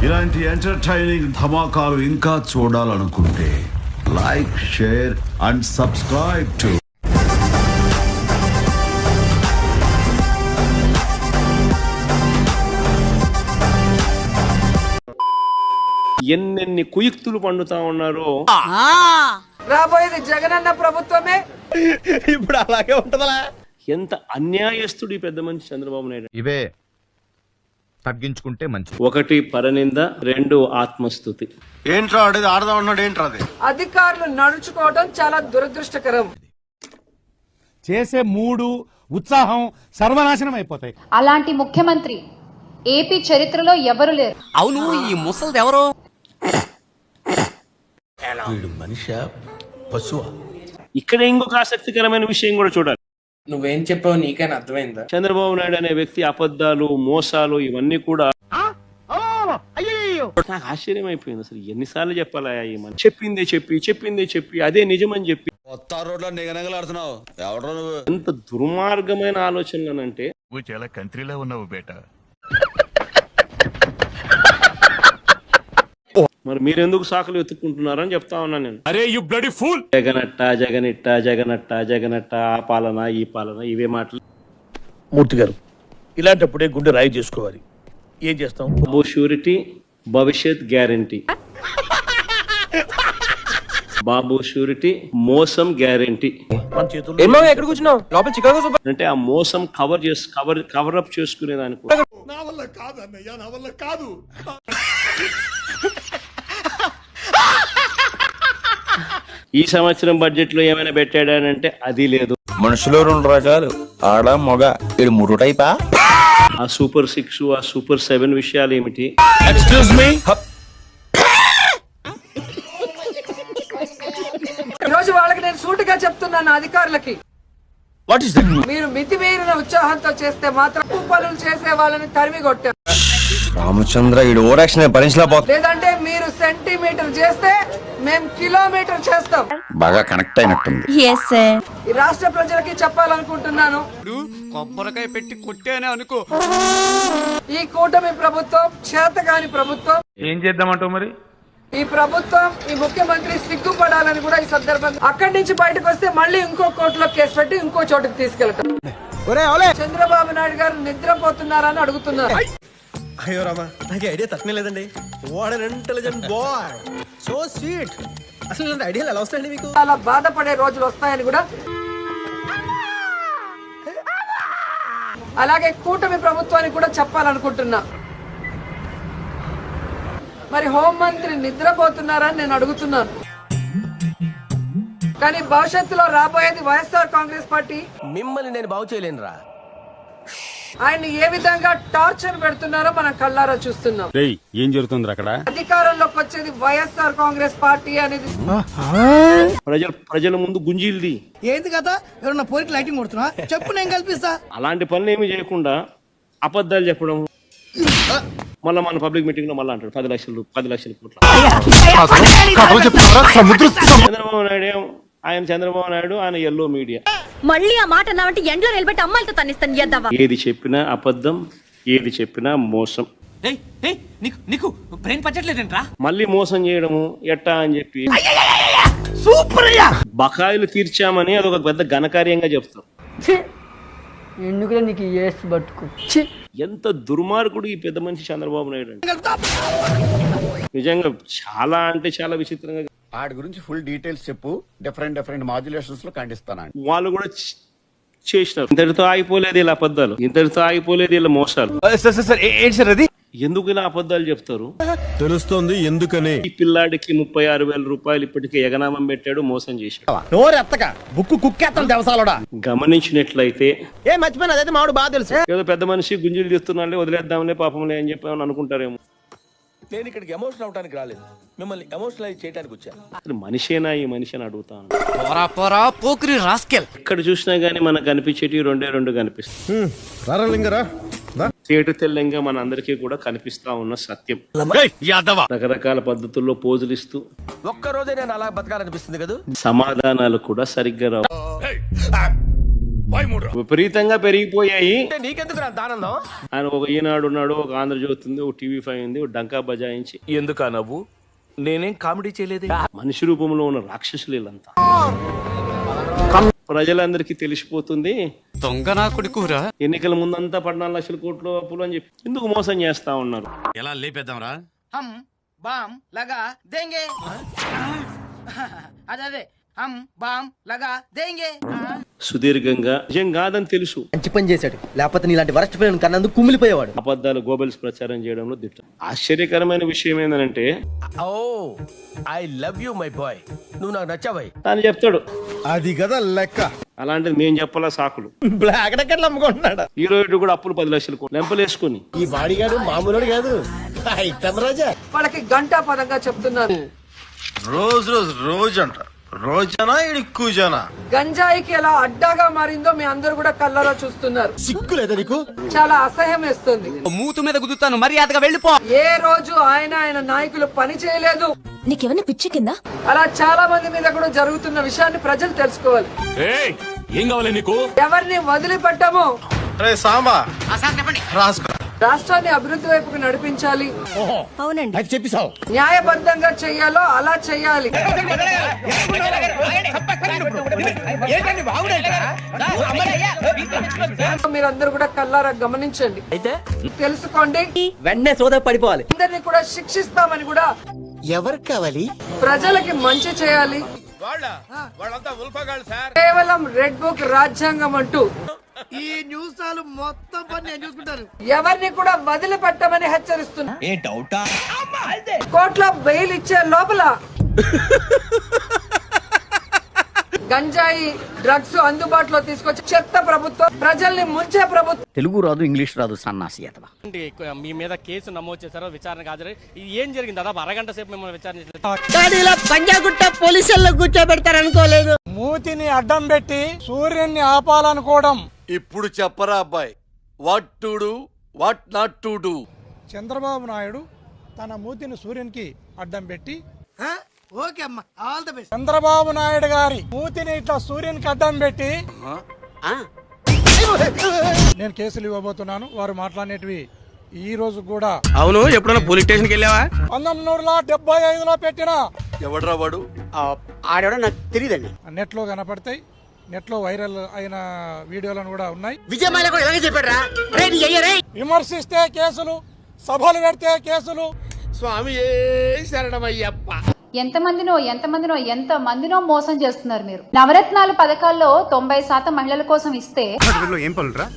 ఇలాంటి ఎంటర్టైనింగ్ ధమాకాలు ఇంకా చూడాలనుకుంటే like, share and subscribe to ఎన్నెన్ని కుయుక్తులు పండుతా ఉన్నారో. రాబోయేది జగనన్న ప్రభుత్వమే. ఇప్పుడు అలాగే ఉంటదలా. ఎంత అన్యాయస్తుడు ఈ పెద్ద మనిషి చంద్రబాబు నాయుడు. ఇవే తగ్గించుకుంటే మంచి. 1 పరనింద, 2 ఆత్మస్తుతి. ఏంట్రా అడిది ఆడదా ఉన్నాడు ఏంట్రా అది. అధికారులు నడుచుకోవడం చాలా దురదృష్టకరం. చేసే మూడు ఉత్సాహం సర్వనాశనం అయిపోతాయి. అలాంటి ముఖ్యమంత్రి ఏపీ చరిత్రలో ఎవరు లేరు. అవును, ఈ ముసలిది ఎవరు? ఇక్కడ ఇంకొక ఆసక్తికరమైన విషయం కూడా చూడాలి. నువ్వేం చెప్పావు నీకైనా అర్థమైందా? చంద్రబాబు నాయుడు అనే వ్యక్తి అబద్ధాలు, మోసాలు ఇవన్నీ కూడా నాకు ఆశ్చర్యం అయిపోయింది. అసలు ఎన్నిసార్లు చెప్పాలా ఈ మనిషి? చెప్పిందే చెప్పి అదే నిజమని చెప్పి ఎంత దుర్మార్గమైన ఆలోచనలనంటే చాలా కంట్రీలో ఉన్నావు బేటా. మరి మీరెందుకు సాకులు వెతుక్కుంటున్నారని చెప్తా ఉన్నాను నేను. అరే యు బ్లడీ ఫూల్. జగనట్ట ఆ పాలన ఈ పాలన ఇవే మాటలు. మూర్తి గారు, ఇలాంటప్పుడే గుండె రాయి చేసుకోవాలి. ఏం చేస్తాం? బాబు షూరిటీ, భవిష్యత్ గ్యారంటీ. బాబు షూరిటీ, మోసం గ్యారంటీ. మన చేతుల్లో ఎక్కడ కూర్చున్నావు? లోపల చికాగో అంటే ఆ మోసం కవర్ అప్ చేసుకునే దానికి నా వల్ల కాదు అన్నయ్య, నా వల్ల కాదు. ఈ సంవత్సరం బడ్జెట్ లో ఏమైనా పెట్టాడంటే అది లేదు. మనుషులు 2 రకాలు, ఆడ మొగ. ఇది 3 టైపా? ఆ సూపర్ 6, ఆ సూపర్ 7 విషయాలు ఏమిటి? Excuse me. ఈరోజు వాళ్ళకి నేను సూటిగా చెప్తున్నాను, అధికారులకి. What is that? మీరు మితిమీరిన ఉత్సాహంతో చేస్తే మాత్రం పనులు చేసే వాళ్ళని తరిమి కొట్టారు. రామచంద్ర, ఈ ఓవరాక్షన్ భరించలేకపోతుంది. లేదంటే మీరు సెంటీమీటర్ చేస్తే మేము కిలోమీటర్ చేస్తాం. బాగా కనెక్ట్ అయినట్టుంది. ఈ రాష్ట్ర ప్రజలకి చెప్పాలనుకుంటున్నాను, కొబ్బరికాయ పెట్టి కొట్టానే అనుకో. ఈ కూటమి ప్రభుత్వం చేతగాని ప్రభుత్వం. ఏం చేద్దామంటావు మరి? ఈ ప్రభుత్వం, ఈ ముఖ్యమంత్రి సిగ్గుపడాలని కూడా ఈ సందర్భంగా అక్కడి నుంచి బయటకు వస్తే మళ్ళీ ఇంకో కోర్టులో కేసు పెట్టి ఇంకో చోటుకి తీసుకెళ్తాం. చంద్రబాబు నాయుడు గారు నిద్రపోతున్నారని అడుగుతున్నారు. అయ్యో రామా, నాకు ఐడియా తక్కువ లేదండి. What an intelligent boy, so sweet. అసలు ఇలాంటి ఐడియాలు ఎలా వస్తాయండి మీకు? చాలా బాధపడే రోజులు వస్తాయని కూడా, అలాగే కూటమి ప్రభుత్వానికి కూడా చెప్పాలనుకుంటున్నా. మరి హోంమంత్రి నిద్రపోతున్నారని నేను అడుగుతున్నాను. కానీ భవిష్యత్తులో రాబోయేది వైఎస్ఆర్ కాంగ్రెస్ పార్టీ. మిమ్మల్ని నేను బాగు చేయలేనురా. ఆయన్ని ఏ విధంగా టార్చర్ పెడుతున్నారో మనం కళ్ళారా చూస్తున్నాం. ఏం జరుగుతుంది అక్కడ? అధికారంలోకి వచ్చేది వైఎస్ఆర్ కాంగ్రెస్ పార్టీ అనేది ప్రజల ముందు గుంజీల్ది. ఏంది కదా, ఎవరన్నా పోరికి లైటింగ్ కొడుతున్నా చెప్పు, నేను కల్పిస్తా. అలాంటి పనులు ఏమి చేయకుండా అబద్ధాలు చెప్పడం, మళ్ళీ మన పబ్లిక్ మీటింగ్ లో మళ్ళీ అంటాడు 10 లక్షల కోట్ల. చంద్రబాబు నాయుడు ఆయన ఎల్లో మీడియా. మళ్ళీ ఆ మాట అన్నావంటే ఎండ్లో నిలబెట్టి అమ్మాయిలతో తన్నిస్తాను ఎద్దవా. ఏది చెప్పినా అబద్ధం, ఏది చెప్పినా మోసం. నీకు బ్రెయిన్ పచ్చట్లేదంట్రా. మళ్ళీ మోసం చేయడము ఎట్టా అని చెప్పి బకాయిలు తీర్చామని అదొక పెద్ద ఘనకార్యంగా చెప్తాం. ఎందుకు నీకు బతుకు. ఎంత దుర్మార్గుడు ఈ పెద్ద మనిషి చంద్రబాబు నాయుడు అంటే. నిజంగా చాలా అంటే చాలా విచిత్రంగా. వాడి గురించి ఫుల్ డీటెయిల్స్ చెప్పు, డిఫరెంట్ మాడ్యులేషన్స్ లో ఖండిస్తాను. వాళ్ళు కూడా చేసినారు. ఇంతటితో ఆగిపోలేదు ఇలా అబద్ధాలు, ఇంతటితో ఆగిపోలేదు ఇలా మోసాలు. ఎందుకు ఇలా అబద్ధాలు చెప్తారు తెలుస్తోంది ఎందుకని. ఈ పిల్లాడికి 36,000 రూపాయలు ఇప్పటికే ఎగనామం పెట్టాడు, మోసం చేశాడు. నోరెత్తక బుక్కు కుక్కేస్తాం దేవసాలోడా. గమనించినట్లయితే ఏ మర్చిపోయిన అదైతే మామిడి బాగా తెలుసు. ఏదో పెద్ద మనిషి గుంజులు తీస్తున్నాడులే, వదిలేద్దాంలే పాపంలే అని చెప్పి అనుకుంటారేమో. నేను ఇక్కడికి ఎమోషనల్ అవడానికి రాలేదు, మిమ్మల్ని ఎమోషనలైజ్ చేయడానికి వచ్చాను. అసలు మనిషేనా ఈ మనిషి అని అడుగుతాను. ఎక్కడ చూసినా గానీ మనకు కనిపించేటి 2 కనిపిస్తాయి. తేటు తెల్లంగా మన అందరికీ కూడా కనిపిస్తా ఉన్న సత్యం. రకరకాల పద్ధతుల్లో పోజులు ఇస్తూ ఒక్కరోజే నేను అలా బతకాలనిపిస్తుంది కదా. సమాధానాలు కూడా సరిగ్గా రావు. విపరీతంగా పెరిగిపోయాయి. నీకెందుకు దానందం? ఆయన ఒక ఈనాడు ఉన్నాడు, ఒక ఆంధ్రజ్యోతి ఉంది, ఒక టీవీ5 ఉంది, ఒక డంకా బజాయించి. ఎందుకా నవ్వు? నేనేం కామెడీ చేయలేదు. మనిషి రూపంలో ఉన్న రాక్షసులు వీళ్ళంతా. ప్రజలందరికీ తెలిసిపోతుంది ఎన్నికల ముందంతా 14 లక్షల కోట్లు అప్పులు అని చెప్పి ఎందుకు మోసం చేస్తా ఉన్నారు. ఎలా లేపేద్దాం రా? హమ్ బామ్ లగా దేంగే. అదే హమ్ బామ్ లగా దేంగే. సుదీర్ఘంగా నిజం కాదని తెలుసు, మంచి పని చేశాడు, లేకపోతే నీలాంటి వరస్ట్ పిల్లలు కన్నందుకు కుమిలిపోయేవాడు. అబద్ధాలు గోబెల్స్ ప్రచారం చేయడంలో దిట్టం. ఆశ్చర్యకరమైన విషయం ఏంటంటే oh I love you my boy, నువ్వు నాకు నచ్చావై అని చెప్తాడు. అది కదా లెక్క. అలాంటిది మేము చెప్పాలా సాకులు. బ్లాక్ టికెట్లు అమ్ముకుంటున్నాడు. హీరోయిడ్ కూడా అప్పులు 10 లక్షలు లెంపలేసుకుని. ఈ బాడీగాడు మామూలు కాదు, ఐటమ్ రాజా. వాళ్ళకి గంటా పదంగా చెప్తున్నారు, రోజనా కూజనా గంజాయికి ఎలా అడ్డాగా మారిందో మీ అందరూ కూడా కళ్ళలో చూస్తున్నారు. సిగ్గు లేదా నీకు? చాలా అసహ్యం వేస్తుంది. మూతు మీద గుద్దుతాను, మర్యాదగా వెళ్ళిపో. ఏ రోజు ఆయన నాయకులు పని చేయలేదు. నీకేమైనా పిచ్చి కింద? అలా చాలా మంది మీద కూడా జరుగుతున్న విషయాన్ని ప్రజలు తెలుసుకోవాలి. ఏం కావాలి నీకు? ఎవరిని వదిలిపెట్టము. రాష్ట్రాన్ని అభివృద్ధి వైపుకు నడిపించాలి. అవునండి. అది చెప్పిసావు. న్యాయబద్ధంగా చెయ్యాలో అలా చెయ్యాలి. మీరందరూ కూడా కల్లారా గమనించండి, తెలుసుకోండి. వెంటనే సోదా పడిపోవాలి. అందరినీ కూడా శిక్షిస్తామని కూడా. ఎవరికి కావాలి? ప్రజలకి మంచి చేయాలి. కేవలం రెడ్ బుక్ రాజ్యాంగం అంటూ ఈ న్యూస్ మొత్తం పని నేను చూసుకుంటాను. ఎవరిని కూడా వదిలిపెట్టమని హెచ్చరిస్తున్నా. కోర్టులో బెయిల్ ఇచ్చే లోపల గంజాయి డ్రగ్స్ అందుబాటులో తీసుకొచ్చి చెత్త ప్రభుత్వం, ప్రజల్ని ముంచే ప్రభుత్వం. తెలుగు రాదు, ఇంగ్లీష్ రాదు, సన్నాసి అతవా. మీ మీద కేసు నమోదు చేశారో, విచారణకు హాజరై ఇది ఏం జరిగింది? దాదాపు అరగంట సేపు మిమ్మల్ని విచారణ పంజాగుట్ట పోలీసుల్లో కూర్చోబెడతారనుకోలేదు. మూతిని అడ్డం పెట్టి సూర్యున్ని ఆపాలనుకోవడం. ఇప్పుడు చెప్పరా అబ్బాయి, what to do, what not to do. Chandrababu Naidu తన మూతిని సూర్యునికి అడ్డం పెట్టి, ఓకే అమ్మా, all the best. Chandrababu Naidu గారి మూతిని ఇట్లా సూర్యునికి అడ్డం పెట్టి నేను కేసులు ఇవ్వబోతున్నాను. వారు మాట్లాడేటివి ఈ రోజు కూడా. అవును, ఎప్పుడైనా పోలీస్ స్టేషన్కి వెళ్ళావా? 1975లో పెట్టిన ఎవడ్రా వాడు? ఆడెవడో నాకు తెలియదండి. నెట్ లో కనపడతాయి, నెట్ లో వైరల్ అయిన వీడియోలను కూడా ఉన్నాయి. విజయమాల కూడా ఇలాగే చెప్పాడు. విమర్శిస్తే కేసులు, సభలు పెడితే కేసులు. స్వామి శరణమయ్యప్ప. ఎంతమందినో మోసం చేస్తున్నారు మీరు. నవరత్నాల పథకాల్లో 90% మహిళల కోసం ఇస్తే ఏం పనులు రా